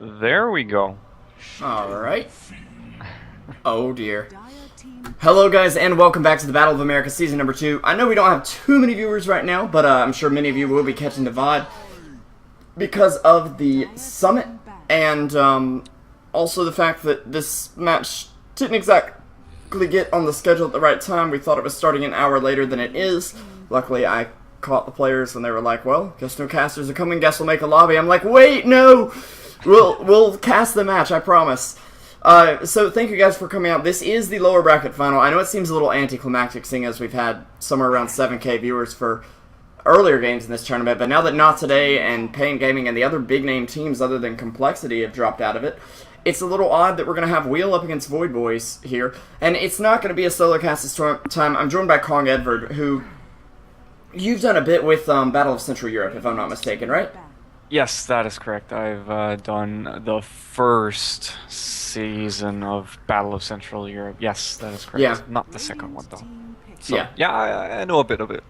There we go. Alright. Oh dear. Hello guys, and welcome back to the Battle of America Season number 2. I know we don't have too many viewers right now, but I'm sure many of you will be catching the VOD because of the summit, and also the fact that this match didn't exactly get on the schedule at the right time. We thought it was starting an hour later than it is. Luckily, I caught the players when they were like, well, guess no casters are coming, guess we'll make a lobby. I'm like, wait, no! We'll cast the match, I promise. So thank you guys for coming out. This is the lower bracket final. I know it seems a little anticlimactic, seeing as we've had somewhere around 7K viewers for earlier games in this tournament, but now that Not Today and Pain Gaming and the other big name teams other than Complexity have dropped out of it, it's a little odd that we're going to have Wheel up against Void Boys here, and it's not going to be a solo cast this time. I'm joined by KongEdvard, who you've done a bit with Battle of Central Europe, if I'm not mistaken, right? Yes, that is correct. I've done the first season of Battle of Central Europe. Yes, that is correct. Yeah. Not the second one, though. So, yeah, I know a bit of it.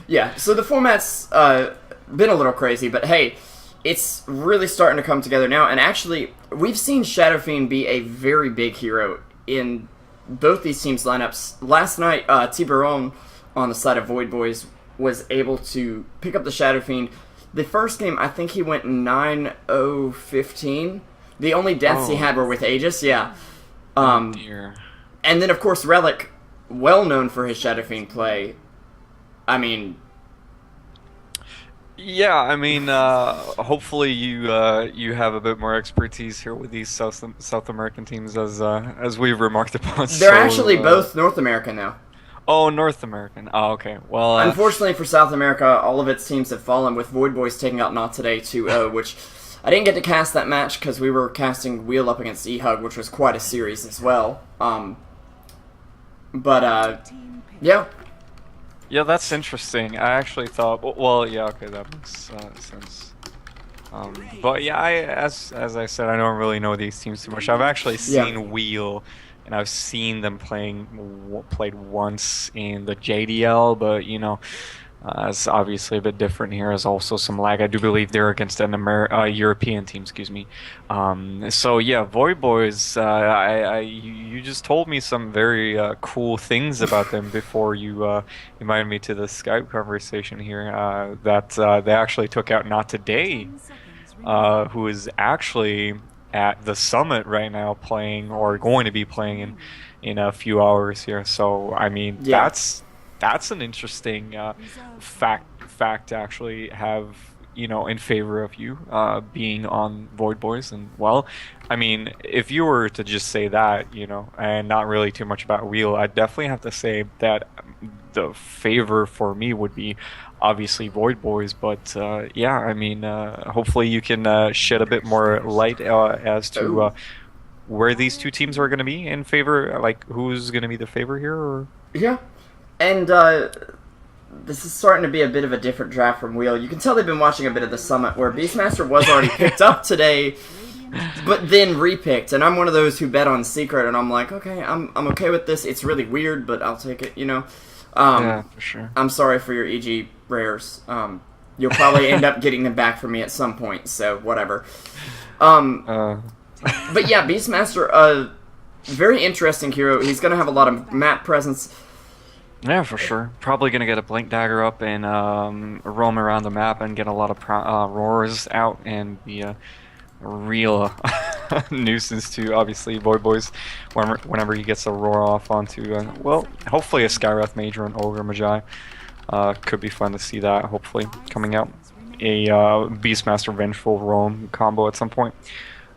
Yeah, so the format's been a little crazy, but hey, it's really starting to come together now, and actually, we've seen Shadow Fiend be a very big hero in both these teams' lineups. Last night, Tiburon, on the side of Void Boys, was able to pick up the Shadow Fiend. The first game, I think he went 9-0-15. The only deaths he had were with Aegis, yeah. Dear. And then, of course, Relic, well known for his Shadow Fiend play. I mean... Yeah, I mean, hopefully you have a bit more expertise here with these South American teams, as we've remarked upon. They're actually both North American now. Oh, North American. Oh, okay. Well, unfortunately for South America, all of its teams have fallen, with Void Boys taking out Not Today 2-0, which I didn't get to cast that match because we were casting Wheel up against E-Hug, which was quite a series as well. Yeah. Yeah, that's interesting. I actually thought, well, yeah, okay, that makes sense. But yeah, as I said, I don't really know these teams too much. I've actually seen Wheel, and I've seen them played once in the JDL, but you know, it's obviously a bit different here. There's also some lag. I do believe they're against an European team, excuse me. So yeah, Void Boys, you just told me some very cool things about them before you invited me to the Skype conversation here, that they actually took out Not Today, who is actually at the summit right now playing, or going to be playing in a few hours here. So I mean, that's an interesting fact to actually have, you know, in favor of you being on Void Boys. And well, I mean, if you were to just say that, you know, and not really too much about Wheel, I'd definitely have to say that the favor for me would be obviously Void Boys. But yeah, I mean, hopefully you can shed a bit more light as to where these two teams are going to be in favor, like who's going to be the favor here, or... Yeah. And this is starting to be a bit of a different draft from Wheel. You can tell they've been watching a bit of the summit, where Beastmaster was already picked up today, but then repicked. And I'm one of those who bet on Secret, and I'm like, okay, I'm okay with this. It's really weird, but I'll take it, you know. Yeah, for sure. I'm sorry for your EG rares. You'll probably end up getting them back from me at some point, so whatever. But yeah, Beastmaster, very interesting hero. He's going to have a lot of map presence. Yeah, for sure. Probably going to get a Blink Dagger up and roam around the map and get a lot of roars out, and be a real nuisance to, obviously, Void Boys whenever he gets a roar off onto, well, hopefully a Skywrath Mage or an Ogre Magi. Could be fun to see that, hopefully, coming out. A Beastmaster Vengeful Roam combo at some point.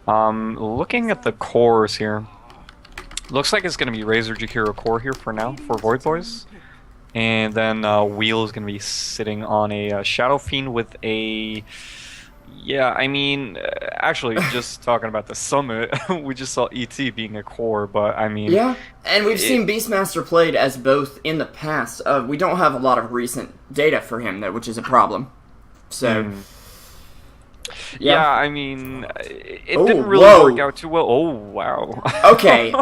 Looking at the cores here, looks like it's going to be Razor Jakiro core here for now, for Void Boys. And then Wheel is going to be sitting on a Shadow Fiend with a... Yeah, I mean, actually, just talking about the summit, we just saw ET being a core, but I mean... Yeah, and we've seen Beastmaster played as both in the past. We don't have a lot of recent data for him, though, which is a problem. So... Yeah, I mean, it didn't really work out too well. Oh, wow. Okay.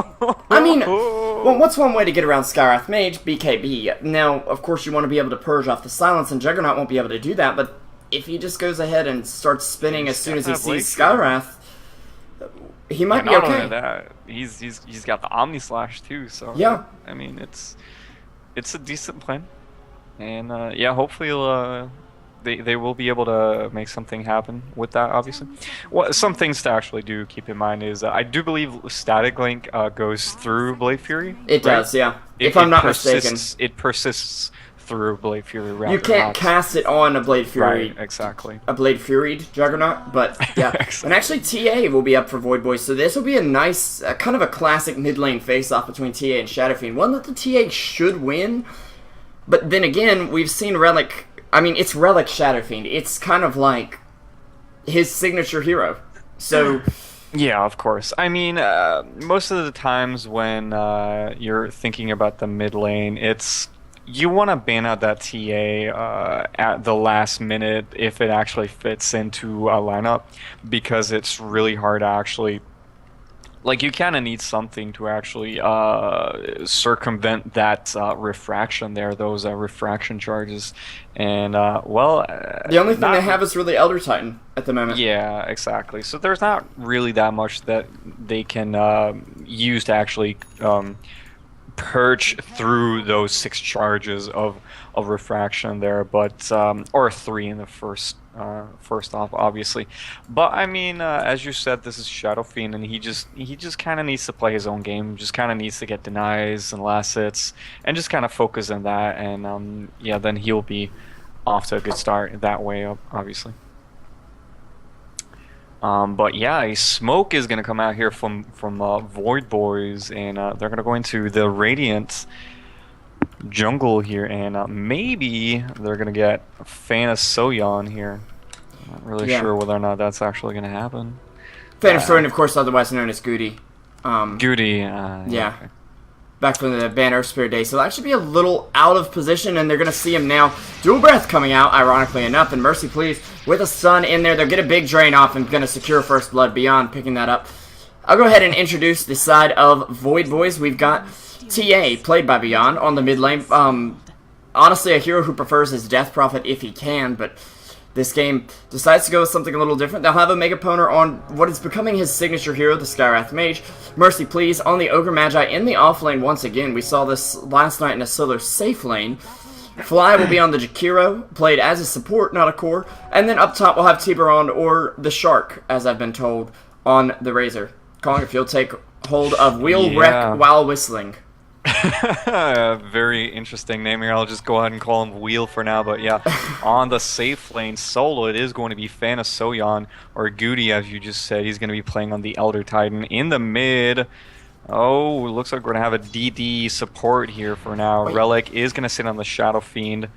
I mean, well, what's one way to get around Skywrath Mage? BKB. Now, of course, you want to be able to purge off the silence, and Juggernaut won't be able to do that, but if he just goes ahead and starts spinning as soon as he sees Skywrath, he might be not okay. only that, he's got the Omni Slash too. So Yeah. I mean, it's a decent plan, and yeah, hopefully they will be able to make something happen with that. Obviously, some things to actually do keep in mind is I do believe Static Link goes through Blade Fury. It right? does, yeah. If I'm not mistaken, it persists through Blade Fury. Rather you can't cast it on a Blade Fury. Right, exactly. A Blade Furied Juggernaut, but yeah. And actually, TA will be up for Void Boys, so this will be a nice, kind of a classic mid lane face-off between TA and Shadow Fiend. One that the TA should win, but then again, we've seen Relic. I mean, it's Relic Shadow Fiend. It's kind of like his signature hero. So. Yeah, of course. I mean, most of the times when you're thinking about the mid lane, you want to ban out that TA at the last minute if it actually fits into a lineup, because it's really hard to actually, like, you kind of need something to actually circumvent that refraction there, those refraction charges. And, well... the only thing they have is really Elder Titan at the moment. Yeah, exactly. So there's not really that much that they can use to actually purge through those 6 charges of refraction there, but or 3 in the first off, obviously. But I mean, as you said, this is Shadow Fiend, and he just kind of needs to play his own game. Just kind of needs to get denies and last hits, and just kind of focus on that. And yeah, then he'll be off to a good start that way, obviously. But yeah, a smoke is gonna come out here from Void Boys, and they're gonna go into the Radiant jungle here, and maybe they're gonna get Fan of Soyeon here. I'm not really sure whether or not that's actually gonna happen. Fan of Soyeon, of course, otherwise known as Goody. Goody, yeah. Okay. Back from the Banner Spirit Day, so they'll actually be a little out of position, and they're going to see him now. Dual Breath coming out, ironically enough, and Mercy Please with a stun in there. They'll get a big drain off and going to secure First Blood beyond picking that up. I'll go ahead and introduce the side of Void Boys. We've got TA, played by Beyond, on the mid lane. Honestly, a hero who prefers his Death Prophet if he can, but this game decides to go with something a little different. They'll have a Mega Poner on what is becoming his signature hero, the Skywrath Mage. Mercy Please on the Ogre Magi in the off lane once again. We saw this last night in a solo safe lane. Fly will be on the Jakiro, played as a support, not a core. And then up top we'll have Tiburon or the Shark, as I've been told, on the Razor. Kong, if you'll take hold of Wheel Wreck while whistling. Very interesting name here. I'll just go ahead and call him Wheel for now. But yeah, on the safe lane solo, it is going to be Fan of Soyeon, or Goody, as you just said. He's going to be playing on the Elder Titan. In the mid, oh, looks like we're going to have a DD support here for now. Relic is going to sit on the Shadow Fiend,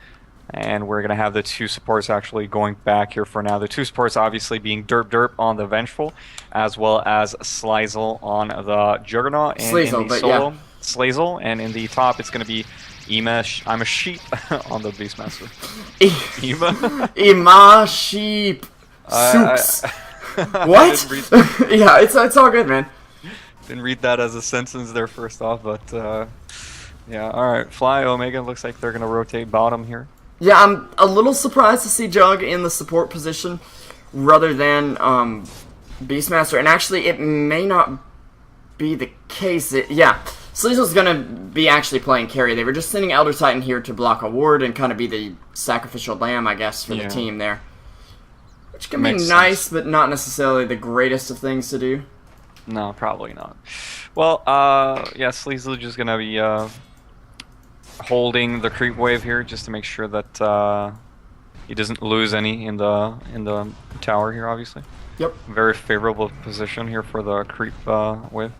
and we're going to have the 2 supports actually going back here for now. The 2 supports obviously being Derp on the Vengeful, as well as Slizel on the Juggernaut. And Slizel, in the solo, Slazel, and in the top it's going to be I'm a sheep on the Beastmaster. Ima sheep. Soups. What? Yeah, it's all good, man. Didn't read that as a sentence there first off, but yeah, alright. Fly, Omega, looks like they're going to rotate bottom here. Yeah, I'm a little surprised to see Jug in the support position rather than Beastmaster, and actually it may not be the case. Yeah. Sleazel's gonna be actually playing carry. They were just sending Elder Titan here to block a ward and kind of be the sacrificial lamb, I guess, for the team there. Which can be nice, but not necessarily the greatest of things to do. No, probably not. Well, yeah, Sleazel just gonna be holding the creep wave here just to make sure that he doesn't lose any in the tower here, obviously. Yep. Very favorable position here for the creep wave.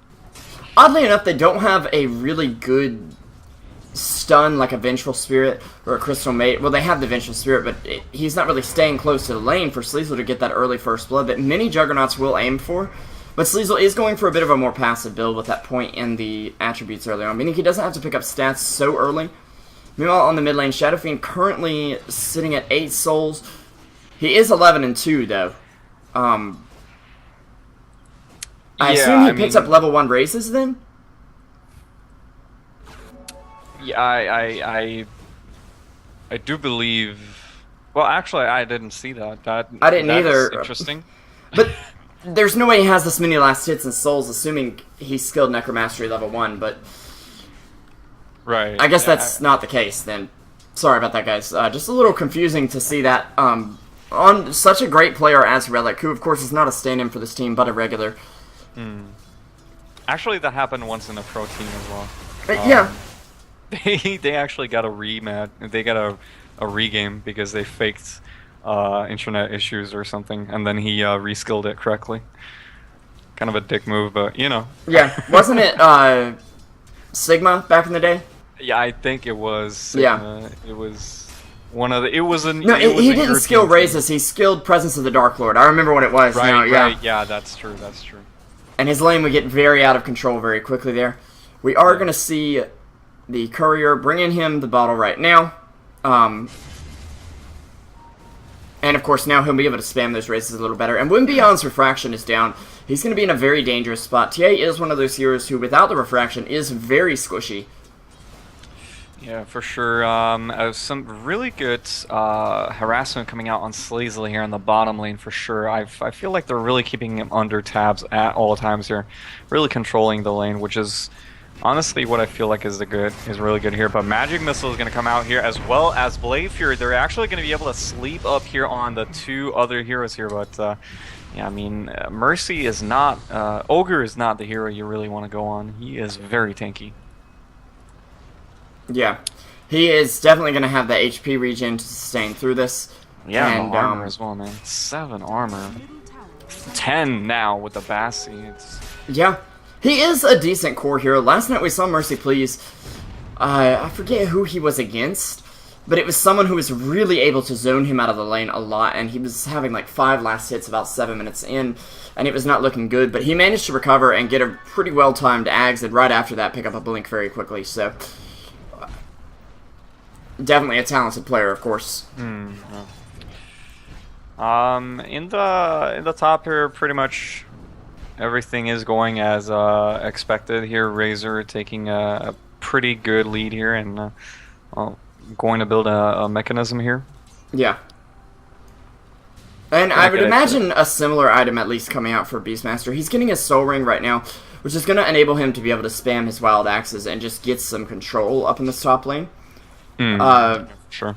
Oddly enough, they don't have a really good stun like a Vengeful Spirit or a Crystal Mate. Well, they have the Vengeful Spirit, but he's not really staying close to the lane for Sleazel to get that early First Blood that many Juggernauts will aim for. But Sleazel is going for a bit of a more passive build with that point in the attributes earlier on, meaning he doesn't have to pick up stats so early. Meanwhile, on the mid lane, Shadow Fiend currently sitting at 8 souls. He is 11-2, though. I assume he picks up level 1 races then? Yeah, I do believe. Well, actually, I didn't see that. I didn't either. Interesting. But there's no way he has this many last hits and souls, assuming he's skilled Necromastery level 1, but... Right. I guess that's not the case, then. Sorry about that, guys. Just a little confusing to see that on such a great player as Relic, who, of course, is not a stand-in for this team, but a regular. Actually, that happened once in a pro team as well. Yeah. They actually got a rematch. They got a regame because they faked internet issues or something, and then he reskilled it correctly. Kind of a dick move, but you know. Yeah, wasn't it Sigma back in the day? Yeah, I think it was Sigma. Yeah, it was one of the. It was a. No, he didn't skill raises. He skilled Presence of the Dark Lord. I remember what it was. Right, now, yeah. right. Yeah, that's true. That's true. And his lane would get very out of control very quickly there. We are going to see the Courier bringing him the bottle right now. And of course now he'll be able to spam those races a little better. And when Beyond's Refraction is down, he's going to be in a very dangerous spot. TA is one of those heroes who, without the Refraction, is very squishy. Yeah, for sure. Some really good harassment coming out on Sleazel here in the bottom lane for sure. I feel like they're really keeping him under tabs at all times here, really controlling the lane, which is honestly what I feel like is really good here. But Magic Missile is going to come out here as well as Blade Fury. They're actually going to be able to sleep up here on the two other heroes here, but yeah, I mean, Mercy is not, Ogre is not the hero you really want to go on. He is very tanky. Yeah, he is definitely going to have the HP regen to sustain through this. Yeah, and armor as well, man. 7 armor. 10 now with the Bassi. Yeah, he is a decent core hero. Last night we saw Mercy Please. I forget who he was against, but it was someone who was really able to zone him out of the lane a lot, and he was having like 5 last hits about 7 minutes in, and it was not looking good, but he managed to recover and get a pretty well-timed Ags, and right after that pick up a Blink very quickly, so... Definitely a talented player, of course. In the top here, pretty much everything is going as expected here. Razor taking a pretty good lead here, and going to build a mechanism here. Yeah. And I would imagine a similar item at least coming out for Beastmaster. He's getting a Soul Ring right now, which is going to enable him to be able to spam his Wild Axes and just get some control up in this top lane. Sure.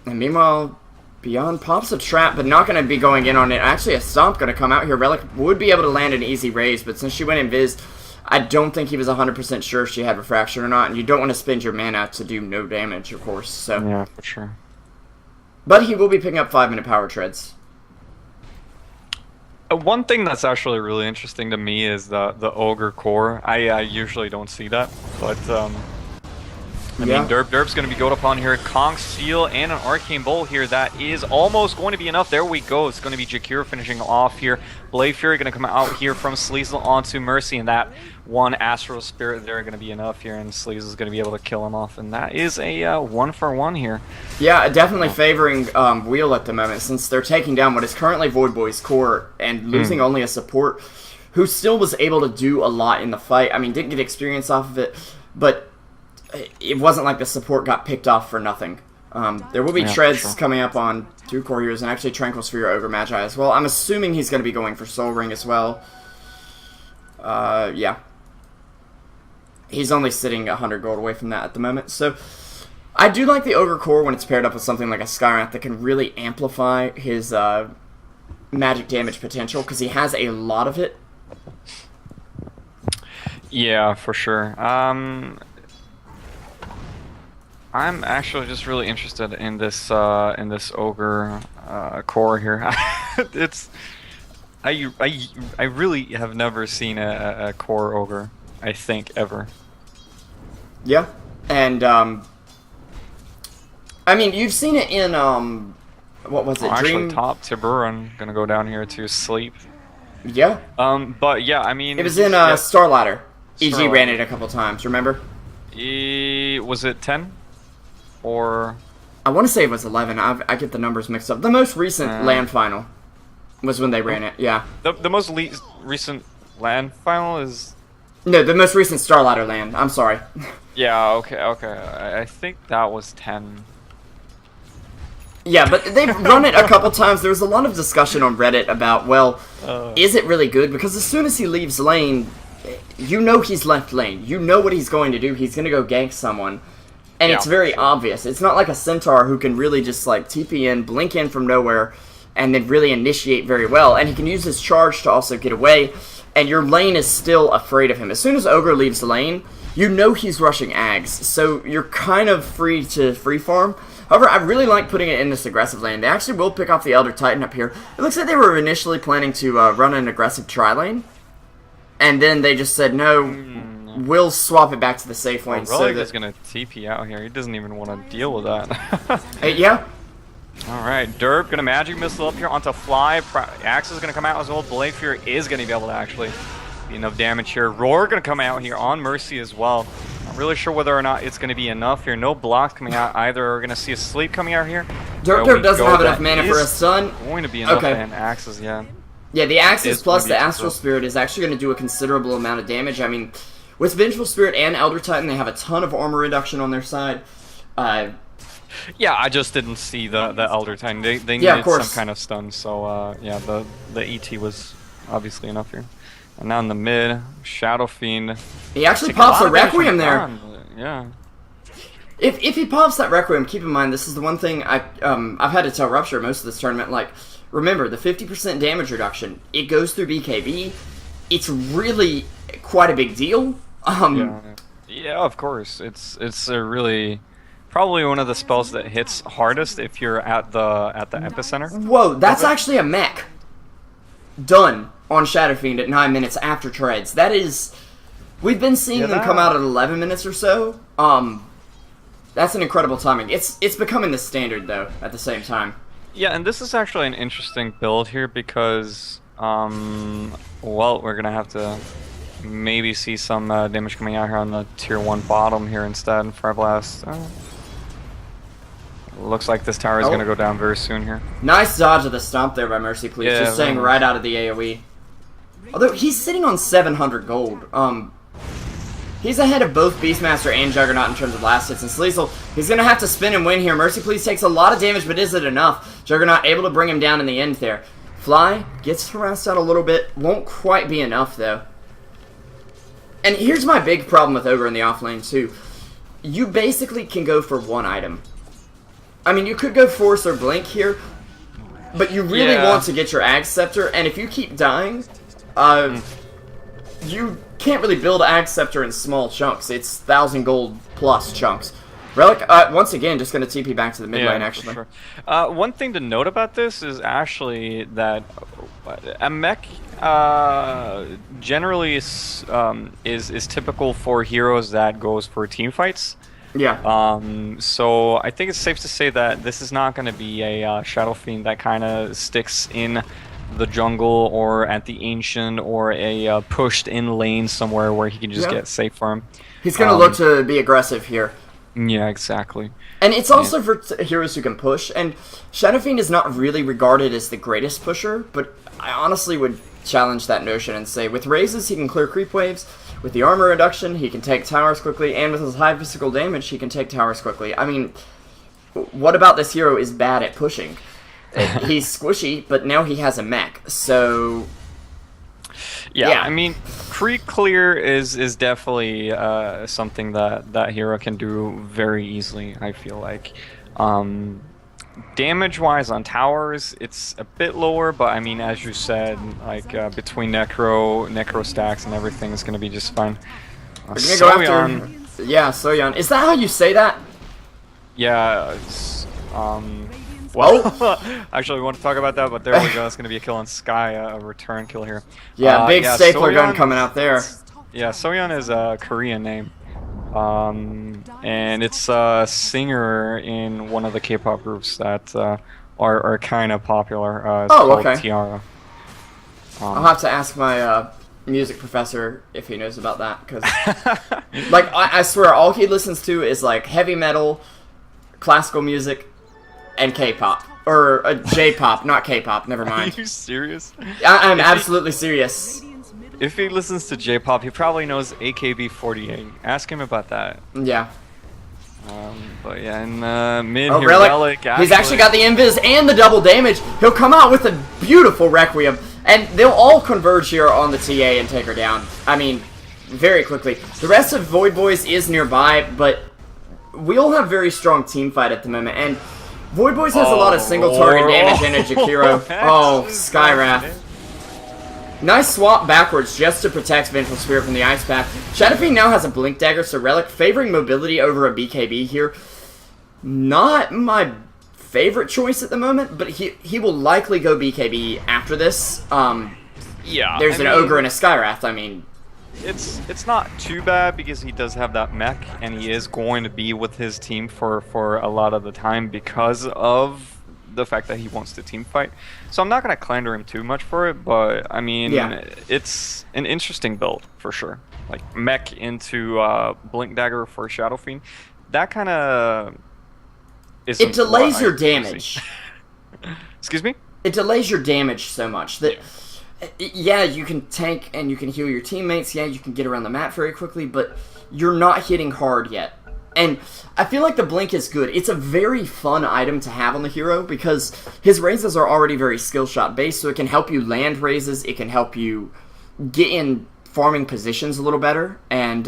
And meanwhile, Beyond pops a trap, but not going to be going in on it. Actually, a Stomp going to come out here. Relic would be able to land an easy raise, but since she went invised, I don't think he was 100% sure if she had Refraction or not, and you don't want to spend your mana to do no damage, of course. So. Yeah, for sure. But he will be picking up 5-minute power treads. One thing that's actually really interesting to me is the Ogre core. I usually don't see that, but I mean, Derp's going to be goad upon here. Kong Seal and an Arcane Bolt here. That is almost going to be enough. There we go. It's going to be Jakiro finishing off here. Blade Fury going to come out here from Sleazel onto Mercy, and that one Astral Spirit there going to be enough here, and Sleazel's going to be able to kill him off, and that is a 1-for-1 here. Yeah, definitely favoring Wheel at the moment, since they're taking down what is currently Void Boy's core and losing only a support who still was able to do a lot in the fight. I mean, didn't get experience off of it, but it wasn't like the support got picked off for nothing. There will be treads coming up on 2 core heroes, and actually Tranquil Sphere Ogre Magi as well. I'm assuming he's going to be going for Soul Ring as well. Yeah. He's only sitting 100 gold away from that at the moment. So, I do like the Ogre core when it's paired up with something like a Skywrath that can really amplify his magic damage potential, because he has a lot of it. Yeah, for sure. I'm actually just really interested in this Ogre core here. I really have never seen a core Ogre, I think, ever. Yeah, and I mean, you've seen it in what was it? Actually, top Tiburon gonna go down here to sleep. Yeah. But yeah, I mean, it was in Starladder. EG ran it a couple times. Remember? Was it 10? Or I want to say it was 11. I get the numbers mixed up. The most recent LAN final was when they ran it. Yeah. The most recent LAN final is. No, the most recent Starladder LAN. I'm sorry. Yeah. Okay. I think that was 10. Yeah, but they've run it a couple times. There was a lot of discussion on Reddit about, well, is it really good? Because as soon as he leaves lane, you know he's left lane. You know what he's going to do. He's going to go gank someone. And it's very obvious. It's not like a Centaur who can really just, like, TP in, blink in from nowhere, and then really initiate very well. And he can use his charge to also get away, and your lane is still afraid of him. As soon as Ogre leaves the lane, you know he's rushing Ags, so you're kind of free to free farm. However, I really like putting it in this aggressive lane. They actually will pick off the Elder Titan up here. It looks like they were initially planning to run an aggressive tri-lane, and then they just said, no, we'll swap it back to the safe lane. Well, Relic is going to TP out here. He doesn't even want to deal with that. Yeah. Alright, Derp going to Magic Missile up here onto Fly. Axe is going to come out as well. Blade Fear is going to be able to actually be enough damage here. Roar going to come out here on Mercy as well. Not really sure whether or not it's going to be enough here. No blocks coming out either. We're going to see a sleep coming out here. Derp doesn't have enough mana for a stun. Going to be enough, and Axes, yeah. Yeah, the Axes plus the Astral Spirit is actually going to do a considerable amount of damage. I mean, with Vengeful Spirit and Elder Titan, they have a ton of armor reduction on their side. Yeah, I just didn't see the Elder Titan. They needed some kind of stun, so yeah, the ET was obviously enough here. And now in the mid, Shadow Fiend. He actually pops a Requiem there. Yeah. If he pops that Requiem, keep in mind this is the one thing I've had to tell Rupture most of this tournament. Like, remember the 50% damage reduction. It goes through BKB. It's really quite a big deal. Yeah, of course. It's a really probably one of the spells that hits hardest if you're at the epicenter. Whoa, that's actually a mech. Done on Shadow Fiend at 9 minutes after trades. That is, we've been seeing them come out at 11 minutes or so. That's an incredible timing. It's becoming the standard though at the same time. Yeah, and this is actually an interesting build here because well, we're gonna have to maybe see some damage coming out here on the tier 1 bottom here instead. Fire Blast. Looks like this tower is going to go down very soon here. Nice dodge of the stomp there by Mercy Please, just staying right out of the AoE. Although he's sitting on 700 gold. He's ahead of both Beastmaster and Juggernaut in terms of last hits, and Sleazel, he's going to have to spin and win here. Mercy Please takes a lot of damage, but is it enough? Juggernaut able to bring him down in the end there. Fly gets harassed out a little bit, won't quite be enough though. And here's my big problem with Ogre in the off lane too. You basically can go for one item. I mean, you could go Force or Blink here, but you really want to get your Ag Scepter, and if you keep dying, you can't really build Ag Scepter in small chunks. It's 1,000 gold plus chunks. Relic, once again, just going to TP back to the mid lane, actually. For sure. One thing to note about this is actually that a mech generally is typical for heroes that goes for team fights. Yeah. So I think it's safe to say that this is not going to be a Shadow Fiend that kind of sticks in the jungle or at the Ancient or a pushed in lane somewhere where he can just get safe farm. He's going to look to be aggressive here. Yeah, exactly. And it's also for heroes who can push, and Shadow Fiend is not really regarded as the greatest pusher, but I honestly would challenge that notion and say with raises he can clear creep waves, with the armor reduction he can take towers quickly, and with his high physical damage he can take towers quickly. I mean, what about this hero is bad at pushing? He's squishy, but now he has a mech, so... Yeah, I mean, creep clear is definitely something that hero can do very easily, I feel like. Damage-wise on towers, it's a bit lower, but I mean, as you said, like between necro stacks and everything, it's going to be just fine. Soyeon. Yeah, Soyeon. Is that how you say that? Yeah, it's, well, actually, we want to talk about that, but there we go. That's going to be a kill on Sky, a return kill here. Yeah, big stapler gun coming out there. Yeah, Soyeon is a Korean name. And it's a singer in one of the K-pop groups that are kind of popular. It's called Tiara. I'll have to ask my music professor if he knows about that, because like I swear all he listens to is like heavy metal, classical music, and K-pop. Or J-pop, not K-pop, never mind. Are you serious? I'm absolutely serious. If he listens to J-pop, he probably knows AKB48. Ask him about that. Yeah. But yeah, in mid Oh, here, Relic. He's actually got the invis and the double damage. He'll come out with a beautiful Requiem, and they'll all converge here on the TA and take her down. I mean, very quickly. The rest of Void Boys is nearby, but we all have very strong team fight at the moment, and Void Boys has a lot of single target damage and a Jakiro. Oh, Skywrath. Nice swap backwards just to protect Vengeful Spirit from the Ice Path. Shadow Fiend now has a Blink Dagger, so Relic favoring mobility over a BKB here. Not my favorite choice at the moment, but he will likely go BKB after this. Yeah, there's an Ogre and a Skywrath, I mean... It's not too bad because he does have that mech, and he is going to be with his team for a lot of the time because of the fact that he wants to team fight. So I'm not going to clander him too much for it, but I mean, it's an interesting build for sure. Like mech into Blink Dagger for Shadow Fiend. That kind of it delays your damage. Excuse me? It delays your damage so much that yeah, you can tank and you can heal your teammates. Yeah, you can get around the map very quickly, but you're not hitting hard yet. And I feel like the Blink is good. It's a very fun item to have on the hero because his raises are already very skill shot based, so it can help you land raises, it can help you get in farming positions a little better, and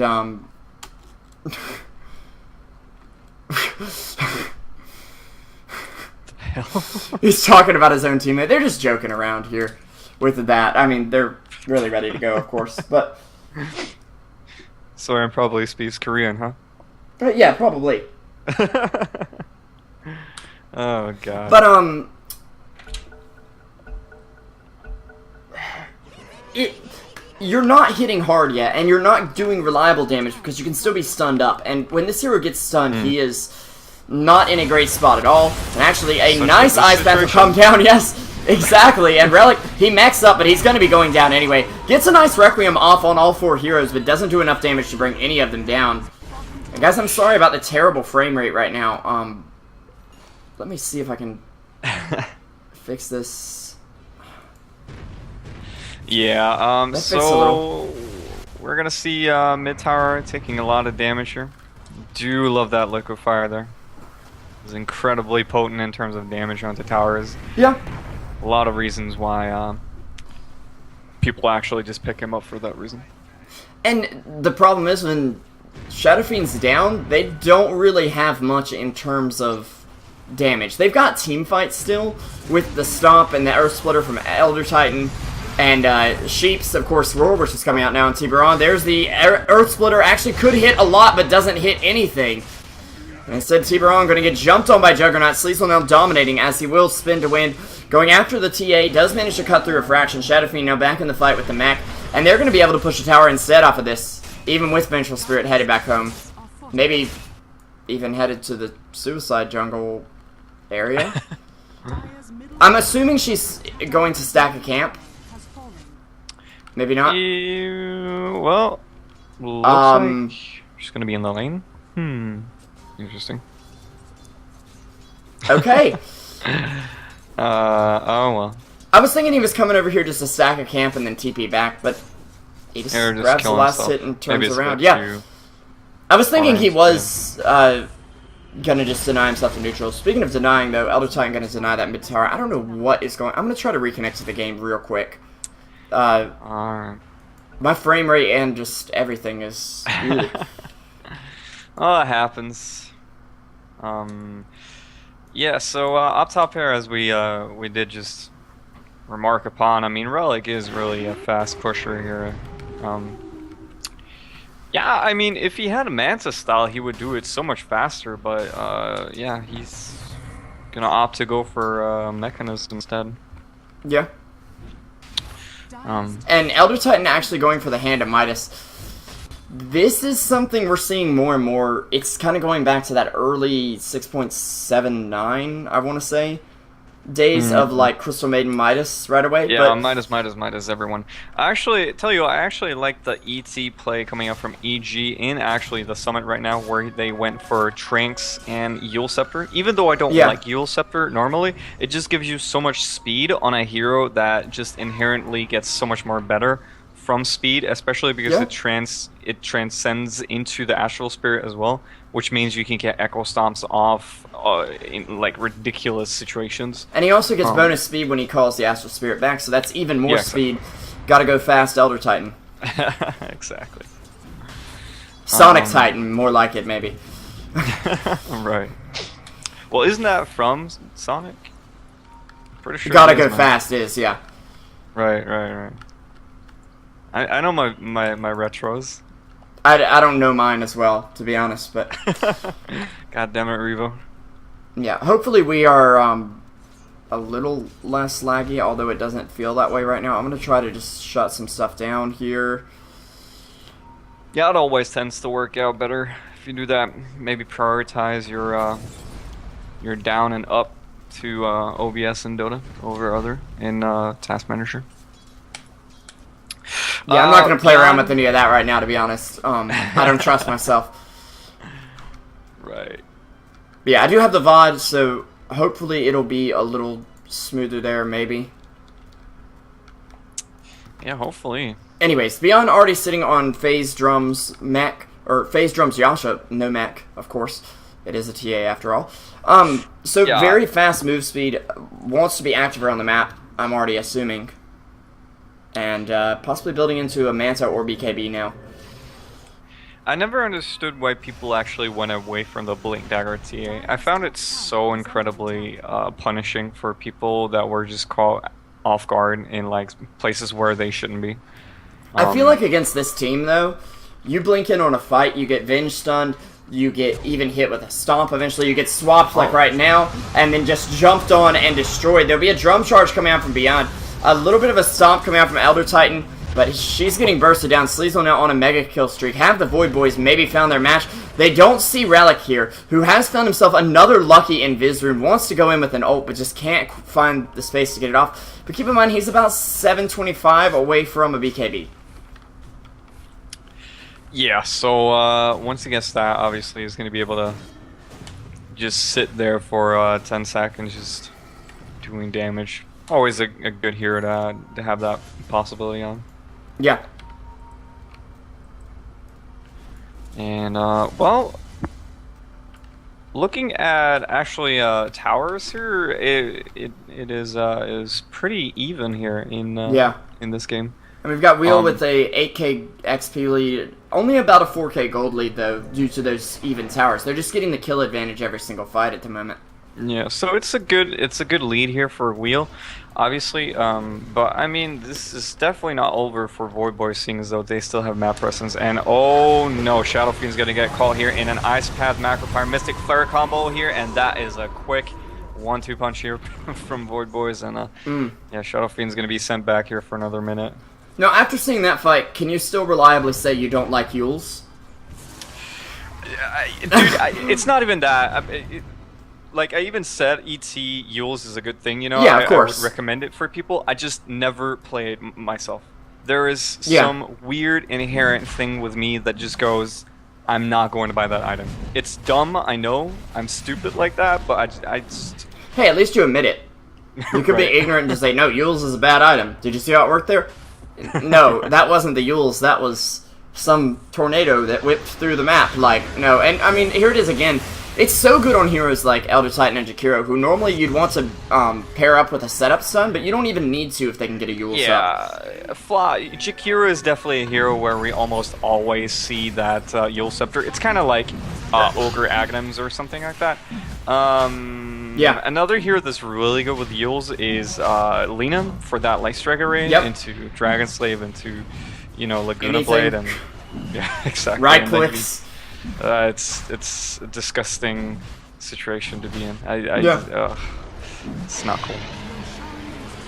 he's talking about his own teammate. They're just joking around here with that. I mean, they're really ready to go, of course, but... Soren probably speaks Korean, huh? Yeah, probably. Oh god. But you're not hitting hard yet, and you're not doing reliable damage because you can still be stunned up. And when this hero gets stunned, he is not in a great spot at all. And actually, a nice ice path will come down. Yes, exactly. And Relic, he maxed up, but he's going to be going down anyway. Gets a nice Requiem off on all 4 heroes, but doesn't do enough damage to bring any of them down. And guys, I'm sorry about the terrible frame rate right now. Let me see if I can fix this. Yeah, so we're gonna see mid tower taking a lot of damage here. Do love that liquefier there. It's incredibly potent in terms of damage onto towers. Yeah. A lot of reasons why people actually just pick him up for that reason. And the problem is when Shadow Fiend's down, they don't really have much in terms of damage. They've got team fights still with the Stomp and the Earth Splitter from Elder Titan and Sheep's, of course, Roar, which is coming out now in Tiburon. There's the Earth Splitter, actually could hit a lot but doesn't hit anything. And instead, Tiburon going to get jumped on by Juggernaut. Sleazel now dominating as he will spin to win. Going after the TA, does manage to cut through a fraction. Shadow Fiend now back in the fight with the mech, and they're going to be able to push the tower instead off of this. Even with Vengeful Spirit headed back home. Maybe even headed to the Suicide Jungle area. I'm assuming she's going to stack a camp. Maybe not. Well, looks like she's going to be in the lane. Interesting. Okay. Oh well. I was thinking he was coming over here just to stack a camp and then TP back, but he just grabs the last hit and turns around. Yeah. I was thinking he was gonna just deny himself to neutral. Speaking of denying, though, Elder Titan gonna deny that mid tower. I don't know what is going on. I'm gonna try to reconnect to the game real quick. Alright. My frame rate and just everything is... Oh, it happens. Yeah, so up top here, as we did just remark upon, I mean, Relic is really a fast pusher here. Yeah, I mean, if he had a Manta style, he would do it so much faster, but yeah, he's gonna opt to go for Mechanism instead. Yeah. And Elder Titan actually going for the Hand of Midas. This is something we're seeing more and more. It's kind of going back to that early 6.79, I want to say, days of like Crystal Maiden Midas right away. Yeah, but Midas, everyone. I actually like the ET play coming up from EG in actually the Summit right now, where they went for Tranks and Eul Scepter. Even though I don't like Eul Scepter normally, it just gives you so much speed on a hero that just inherently gets so much more better from speed, especially because it transcends into the astral spirit as well, which means you can get echo stomps off in like ridiculous situations. And he also gets bonus speed when he calls the astral spirit back, so that's even more speed. Gotta go fast, Elder Titan. Exactly. Sonic Titan, more like it, maybe. Right. Well, isn't that from Sonic? Pretty sure. Gotta go fast is, yeah. Right. I know my retros. I don't know mine as well, to be honest, but... God damn it, Revo. Yeah, hopefully we are a little less laggy, although it doesn't feel that way right now. I'm going to try to just shut some stuff down here. Yeah, it always tends to work out better if you do that. Maybe prioritize your down and up to OBS and Dota over other in Task Manager. Yeah, I'm not going to play around with any of that right now, to be honest. I don't trust myself. Right. But yeah, I do have the VOD, so hopefully it'll be a little smoother there, maybe. Yeah, hopefully. Anyways, Beyond already sitting on Phase Drums mech, or Phase Drums Yasha, no mech, of course. It is a TA after all. So very fast move speed, wants to be active around the map, I'm already assuming. And possibly building into a Manta or BKB now. I never understood why people actually went away from the Blink Dagger TA. I found it so incredibly punishing for people that were just caught off guard in like places where they shouldn't be. I feel like against this team though, you blink in on a fight, you get Venge stunned, you get even hit with a stomp eventually, you get swapped like right now, and then just jumped on and destroyed. There'll be a drum charge coming out from Beyond. A little bit of a stomp coming out from Elder Titan, but she's getting bursted down. Sleazel now on a mega kill streak. Have the Void Boys maybe found their match? They don't see Relic here, who has found himself another lucky Invis Rune. Wants to go in with an ult, but just can't find the space to get it off. But keep in mind, he's about 725 away from a BKB. Yeah, so once he gets that, obviously he's going to be able to just sit there for 10 seconds, just doing damage. Always a good hero to have that possibility on. Yeah. And well, looking at actually towers here, it is pretty even here in in this game. And we've got Wheel with a 8k XP lead, only about a 4k gold lead though, due to those even towers. They're just getting the kill advantage every single fight at the moment. Yeah, so it's a good lead here for Wheel, obviously. But I mean, this is definitely not over for Void Boys, seeing as though they still have map presence. And oh no, Shadow Fiend's gonna get caught here in an Ice Path Macro Fire Mystic Flare combo here, and that is a quick 1-2 punch here from Void Boys. And yeah, Shadow Fiend's gonna be sent back here for another minute. Now, after seeing that fight, can you still reliably say you don't like Yules? Dude, it's not even that. Like I even said, ET Yules is a good thing, you know. Yeah, of course. I would recommend it for people. I just never play it myself. There is some weird inherent thing with me that just goes, I'm not going to buy that item. It's dumb, I know. I'm stupid like that, but I just... Hey, at least you admit it. You could be ignorant and just say, no, Yules is a bad item. Did you see how it worked there? No, that wasn't the Yules. That was some tornado that whipped through the map. Like, no. And, I mean, here it is again. It's so good on heroes like Elder Titan and Jakiro, who normally you'd want to pair up with a setup stun, but you don't even need to if they can get a Yules up. Jakiro is definitely a hero where we almost always see that Yule Scepter. It's kind of like Ogre Agnums or something like that. Another hero that's really good with Yules is Lena for that Light Strike array into Dragon Slave, into, you know, Laguna Blade, and yeah, exactly. Right clicks. It's a disgusting situation to be in. It's not cool.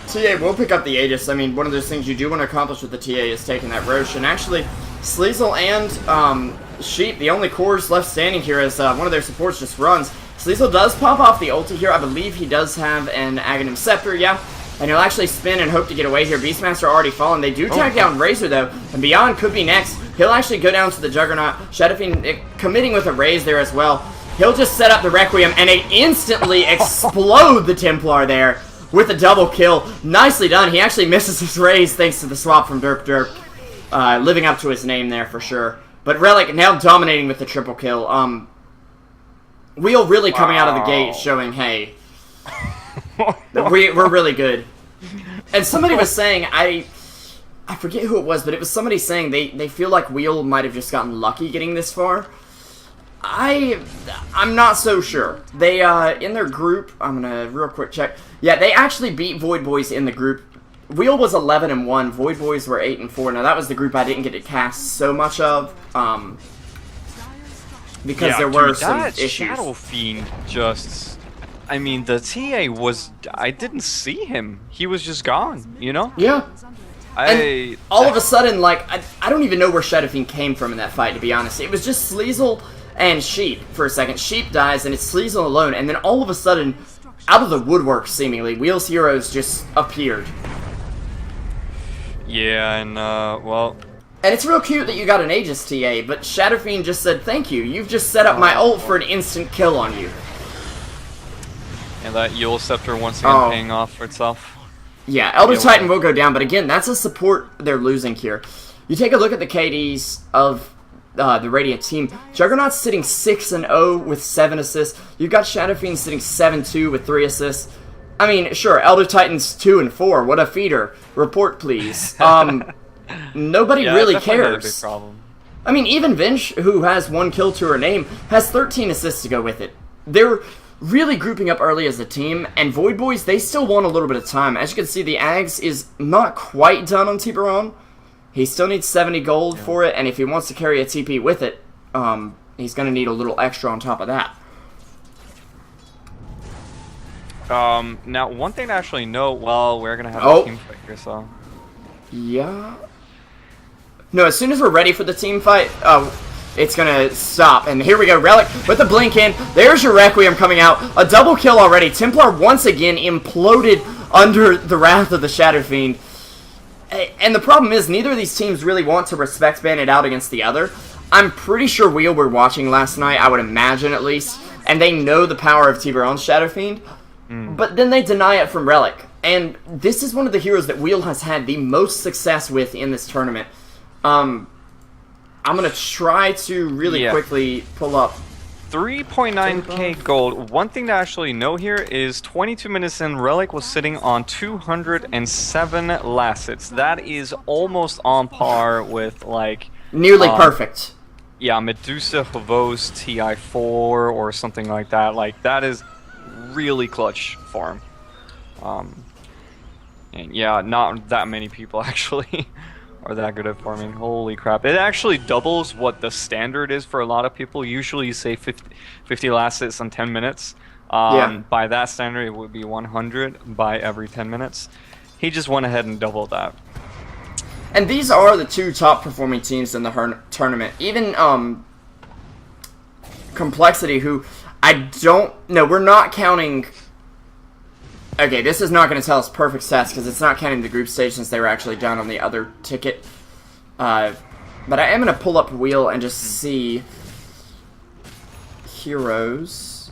TA will pick up the Aegis. I mean, one of those things you do want to accomplish with the TA is taking that Roche. And actually, Sleazel and Sheep, the only cores left standing here as one of their supports just runs. Sleazel does pop off the ulti here. I believe he does have an Aghanim Scepter, and he'll actually spin and hope to get away here. Beastmaster already fallen. They do tag down Razor, though, and Beyond could be next. He'll actually go down to the Juggernaut. Shadow Fiend committing with a raise there as well. He'll just set up the Requiem, and they instantly explode the Templar there with a double kill. Nicely done. He actually misses his raise thanks to the swap from Derp Derp. living up to his name there for sure. But Relic now dominating with the triple kill. Wheel really coming out of the gate showing, hey, we're really good. And somebody was saying, I forget who it was, but it was somebody saying they feel like Wheel might have just gotten lucky getting this far. I'm not so sure. They, in their group, I'm gonna real quick check. Yeah, they actually beat Void Boys in the group. Wheel was 11-1, Void Boys were 8-4. Now that was the group I didn't get to cast so much of, because there were some issues. Shadow Fiend just, I mean, the TA was, I didn't see him. He was just gone, you know? Yeah. And all of a sudden, like, I don't even know where Shadow Fiend came from in that fight, to be honest. It was just Sleazel and Sheep for a second. Sheep dies, and it's Sleazel alone, and then all of a sudden, out of the woodwork, seemingly, Wheel's heroes just appeared. Yeah, and, well... And it's real cute that you got an Aegis TA, but Shadow Fiend just said, thank you, you've just set up my ult for an instant kill on you. And that Yule Scepter once again paying off for itself. Yeah, Elder Titan will go down, but again, that's a support they're losing here. You take a look at the KDs of the Radiant team. Juggernaut's sitting 6-0 with 7 assists. You've got Shadow Fiend sitting 7-2 with 3 assists. I mean, sure, Elder Titan's 2-4. What a feeder. Report, please. Nobody really cares. Big problem. I mean, even Vinch, who has 1 kill to her name, has 13 assists to go with it. They're really grouping up early as a team, and Void Boys, they still want a little bit of time. As you can see, the Ags is not quite done on Tiburon. He still needs 70 gold for it, and if he wants to carry a TP with it, he's going to need a little extra on top of that. Now, one thing to actually know, well, we're going to have a team fight here, so... Yeah... No, as soon as we're ready for the team fight, it's going to stop. And here we go, Relic with the blink in. There's your Requiem coming out. A double kill already. Templar once again imploded under the wrath of the Shadow Fiend. And the problem is, neither of these teams really want to respect ban it out against the other. I'm pretty sure Wheel were watching last night, I would imagine at least. And they know the power of Tiburon's Shadow Fiend. But then they deny it from Relic. And this is one of the heroes that Wheel has had the most success with in this tournament. I'm going to try to really quickly pull up 3.9k gold. One thing to actually know here is 22 minutes in, Relic was sitting on 207 last. That is almost on par with, like... Nearly perfect. Yeah, Medusa Havos TI4 or something like that. Like, that is really clutch for him. And yeah, not that many people actually are that good at farming. Holy crap. It actually doubles what the standard is for a lot of people. Usually you say 50 last hits on 10 minutes. By that standard, it would be 100 by every 10 minutes. He just went ahead and doubled that. And these are the 2 top performing teams in the tournament. Even Complexity, who I don't... No, we're not counting... Okay, this is not going to tell us perfect stats because it's not counting the group stage since they were actually down on the other ticket. But I am going to pull up Wheel and just see heroes.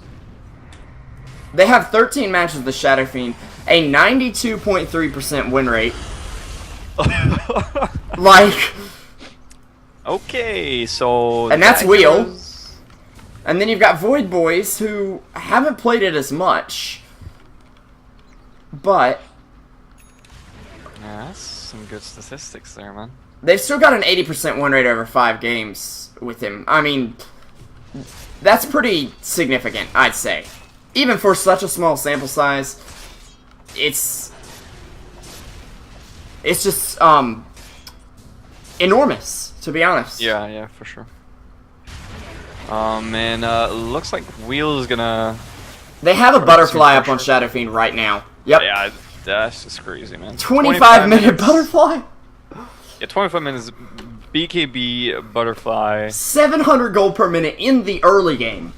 They have 13 matches with the Shadow Fiend, a 92.3% win rate. Like... Okay, so... And that's Wheel. And then you've got Void Boys, who haven't played it as much. But... Yeah, that's some good statistics there, man. They've still got an 80% win rate over 5 games with him. I mean, that's pretty significant, I'd say. Even for such a small sample size, it's just, enormous, to be honest. Yeah, for sure. Man, looks like Wheel is gonna... They have a butterfly up on Shadow Fiend right now. Yep. Yeah, that's just crazy, man. 25-minute butterfly? Yeah, 25 minutes BKB butterfly. 700 gold per minute in the early game.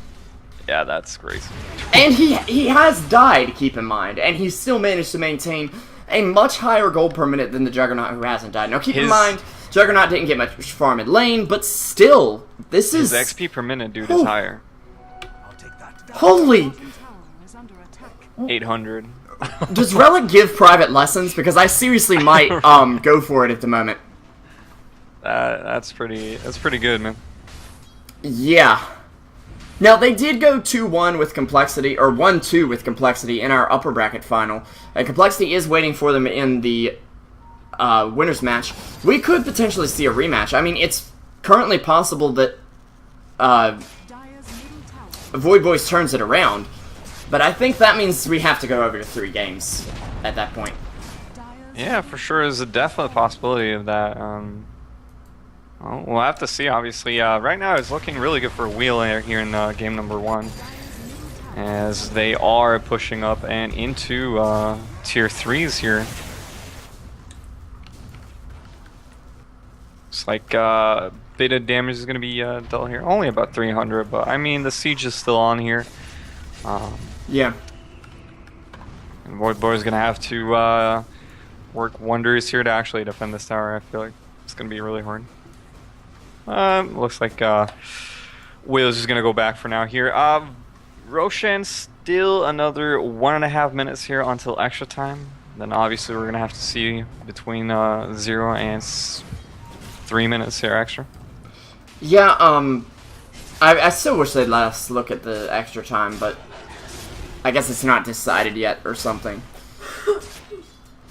Yeah, that's crazy. And he has died, keep in mind, and he's still managed to maintain a much higher gold per minute than the Juggernaut who hasn't died. Now keep in mind, Juggernaut didn't get much farm in lane, but still, this is... His XP per minute, dude, is higher. Holy... 800. Does Relic give private lessons? Because I seriously might go for it at the moment. That's pretty good, man. Yeah. Now, they did go 2-1 with Complexity, or 1-2 with Complexity in our upper bracket final. And Complexity is waiting for them in the winners match. We could potentially see a rematch. I mean, it's currently possible that Void Boys turns it around. But I think that means we have to go over to 3 games at that point. Yeah, for sure. There's a definite possibility of that. Well, we'll have to see, obviously. Right now, it's looking really good for Wheel here in game number 1. As they are pushing up and into tier 3s here. It's like a bit of damage is going to be dealt here. Only about 300, but I mean, the siege is still on here. Yeah. And Void Boy is going to have to work wonders here to actually defend this tower. I feel like it's going to be really hard. Looks like Wheels is going to go back for now here. Roshan still another 1.5 minutes here until extra time. Then obviously we're going to have to see between 0 and 3 minutes here extra. Yeah, I still wish they'd let us look at the extra time, but I guess it's not decided yet or something.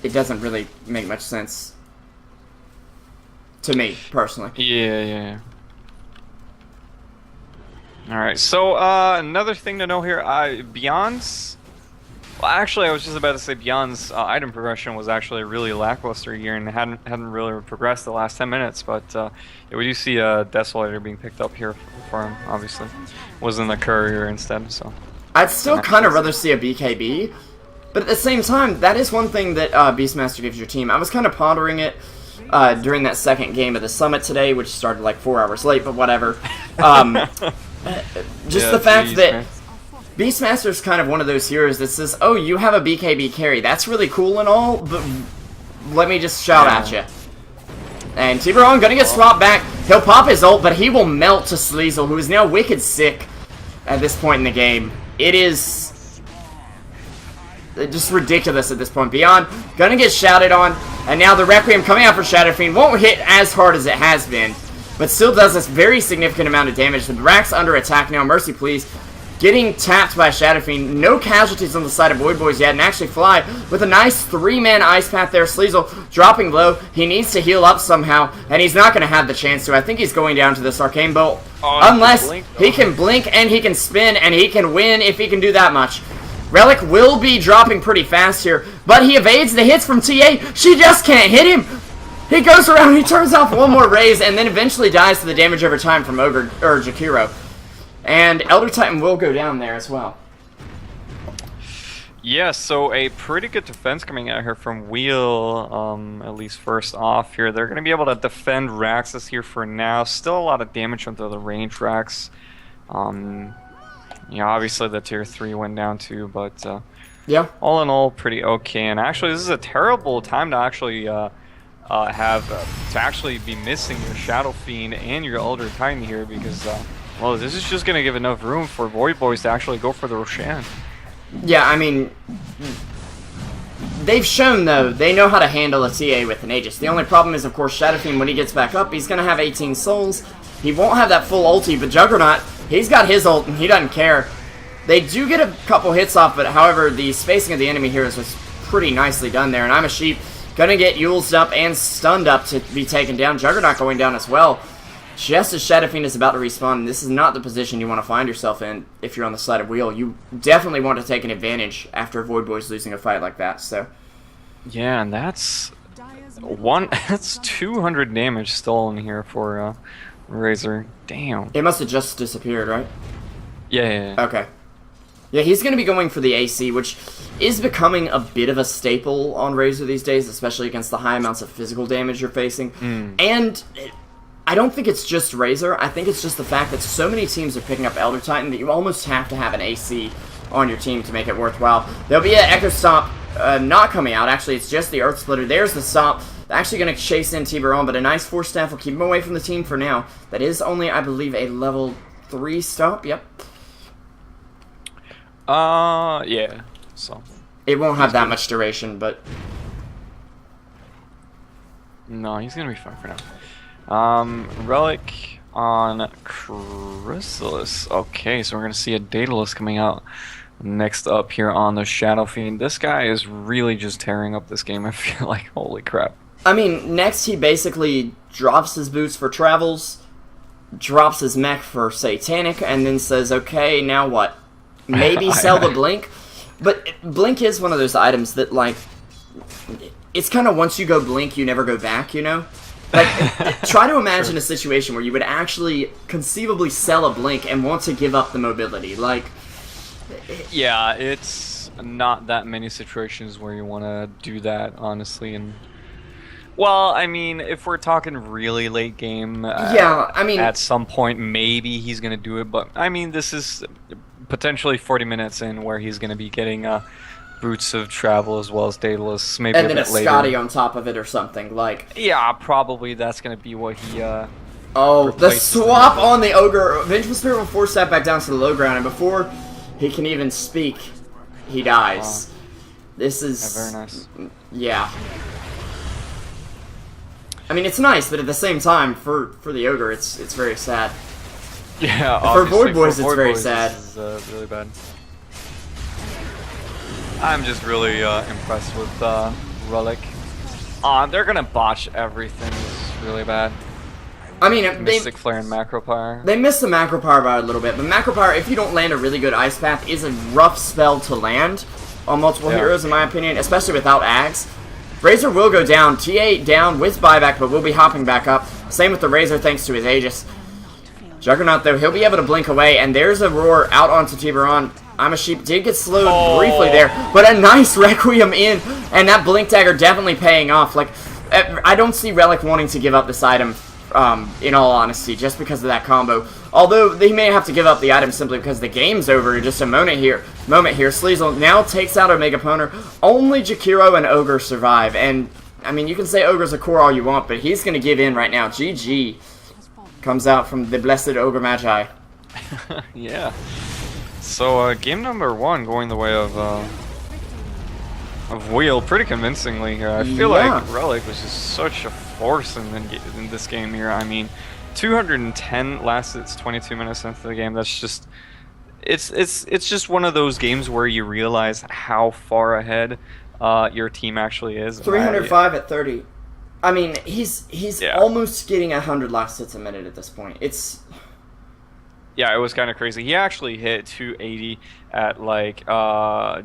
It doesn't really make much sense. To me, personally. Yeah. Alright, so another thing to know here, Beyond's... Well, actually, I was just about to say Beyond's item progression was actually really lackluster here and hadn't really progressed the last 10 minutes, but yeah, we do see a Desolator being picked up here for him, obviously. Was in the Courier instead, so... I'd still kind of rather see a BKB, but at the same time, that is one thing that Beastmaster gives your team. I was kind of pondering it during that second game of the Summit today, which started like 4 hours late, but whatever. Just the fact that man. Beastmaster's kind of one of those heroes that says, oh, you have a BKB carry. That's really cool and all, but let me just shout at you. And Tiburon gonna get swapped back. He'll pop his ult, but he will melt to Sleazel, who is now wicked sick at this point in the game. It is just ridiculous at this point. Beyond, gonna get shouted on, and now the Requiem coming out for Shadow Fiend won't hit as hard as it has been, but still does this very significant amount of damage. The Rack's under attack now, Mercy Please. Getting tapped by Shadow Fiend. No casualties on the side of Void Boys yet, and actually Fly with a nice 3-man Ice Path there. Sleazel dropping low. He needs to heal up somehow, and he's not going to have the chance to. I think he's going down to this Arcane Bolt. Unless he can blink and he can spin, and he can win if he can do that much. Relic will be dropping pretty fast here, but he evades the hits from TA. She just can't hit him. He goes around, he turns off one more raise, and then eventually dies to the damage over time from Ogre or Jakiro. And Elder Titan will go down there as well. Yeah, so a pretty good defense coming out here from Wheel, at least first off here. They're going to be able to defend Raxus here for now. Still a lot of damage onto the range Rax. Yeah, obviously the tier 3 went down too, but yeah, all in all, pretty okay. And actually, this is a terrible time to actually be missing your Shadow Fiend and your Elder Titan here, because well, this is just going to give enough room for Void Boys to actually go for the Roshan. Yeah, I mean, they've shown, though, they know how to handle a TA with an Aegis. The only problem is, of course, Shadow Fiend, when he gets back up, he's going to have 18 souls. He won't have that full ulti, but Juggernaut, he's got his ult, and he doesn't care. They do get a couple hits off, but however, the spacing of the enemy here was pretty nicely done there, and I'm a Sheep. Gonna get Yulesed up and stunned up to be taken down. Juggernaut going down as well. Just as Shadow Fiend is about to respawn, and this is not the position you want to find yourself in if you're on the side of Wheel. You definitely want to take an advantage after Void Boys losing a fight like that. So, yeah, and that's that's 200 damage stolen here for Razor. Damn. It must have just disappeared, right? Yeah. Okay. Yeah, he's going to be going for the AC, which is becoming a bit of a staple on Razor these days, especially against the high amounts of physical damage you're facing. And I don't think it's just Razor. I think it's just the fact that so many teams are picking up Elder Titan that you almost have to have an AC on your team to make it worthwhile. There'll be an Echo Stomp not coming out. Actually, it's just the Earth Splitter. There's the Stomp. Actually going to chase in Tiburon, but a nice Force Staff will keep him away from the team for now. That is only, I believe, a level 3 Stomp. Yep. Yeah. So it won't have that much duration, but no, he's gonna be fine for now. Relic on Chrysalis. Okay, so we're gonna see a Daedalus coming out next up here on the Shadow Fiend. This guy is really just tearing up this game. I feel like, holy crap. I mean, next he basically drops his boots for travels, drops his mech for Satanic, and then says, okay, now what? Maybe sell the Blink? But Blink is one of those items that, like, it's kind of once you go Blink, you never go back, you know? Like, try to imagine a situation where you would actually conceivably sell a Blink and want to give up the mobility. Like, yeah, it's not that many situations where you want to do that, honestly, and well, I mean, if we're talking really late game, yeah, I mean, at some point maybe he's gonna do it, but I mean, this is potentially 40 minutes in where he's gonna be getting Boots of Travel as well as Daedalus, maybe and a then bit a later. Scotty on top of it or something. Like, yeah, probably that's gonna be what he. Oh, the replaces swap on the Ogre. Vengeful Spirit will force that back down to the low ground, and before he can even speak, he dies. This is very nice. Yeah. I mean, it's nice, but at the same time, for the Ogre, it's very sad. Yeah, for Void Boys, for it's Void very Boys, sad. This is really bad. I'm just really impressed with Relic. They're gonna botch everything. It's really bad. I mean, Mystic Flare and Macro Pyre. They missed the Macro Pyre by a little bit, but Macro Pyre, if you don't land a really good Ice Path, is a rough spell to land on multiple heroes, in my opinion, especially without Ags. Razor will go down, T8 down with buyback, but will be hopping back up. Same with the Razor thanks to his Aegis. Juggernaut, though, he'll be able to blink away, and there's a Roar out onto Tiburon. I'm a Sheep did get slowed briefly there, but a nice Requiem in, and that Blink Dagger definitely paying off. Like, I don't see Relic wanting to give up this item, in all honesty, just because of that combo. Although, they may have to give up the item simply because the game's over in just a moment here. Sleazel now takes out Omega Poner. Only Jakiro and Ogre survive, and, I mean, you can say Ogre's a core all you want, but he's going to give in right now. GG comes out from the blessed Ogre Magi. Yeah. So, game number 1 going the way of Wheel pretty convincingly here. I feel like Relic was just such a force in this game here. I mean, 210 lasted 22 minutes into the game. That's just, it's just one of those games where you realize how far ahead your team actually is. 305 at 30. I mean, he's almost getting 100 last hits a minute at this point. Yeah, it was kind of crazy. He actually hit 280 at like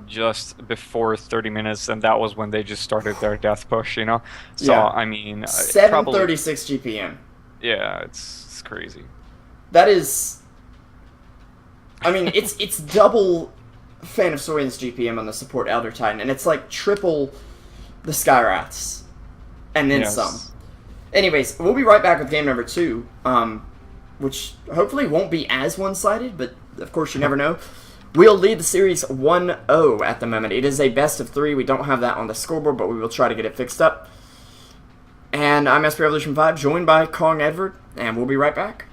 just before 30 minutes, and that was when they just started their death push, you know. So I mean, 736 GPM. Yeah, it's crazy. That is, I mean, it's double Fan of Sorian's GPM on the support Elder Titan, and it's like triple the Skyrats, and then some. Anyways, we'll be right back with game number 2. Which hopefully won't be as one-sided, but of course you never know. We'll lead the series 1-0 at the moment. It is a best of 3. We don't have that on the scoreboard, but we will try to get it fixed up. And I'm SP Revolution 5, joined by KongEdvard, and we'll be right back.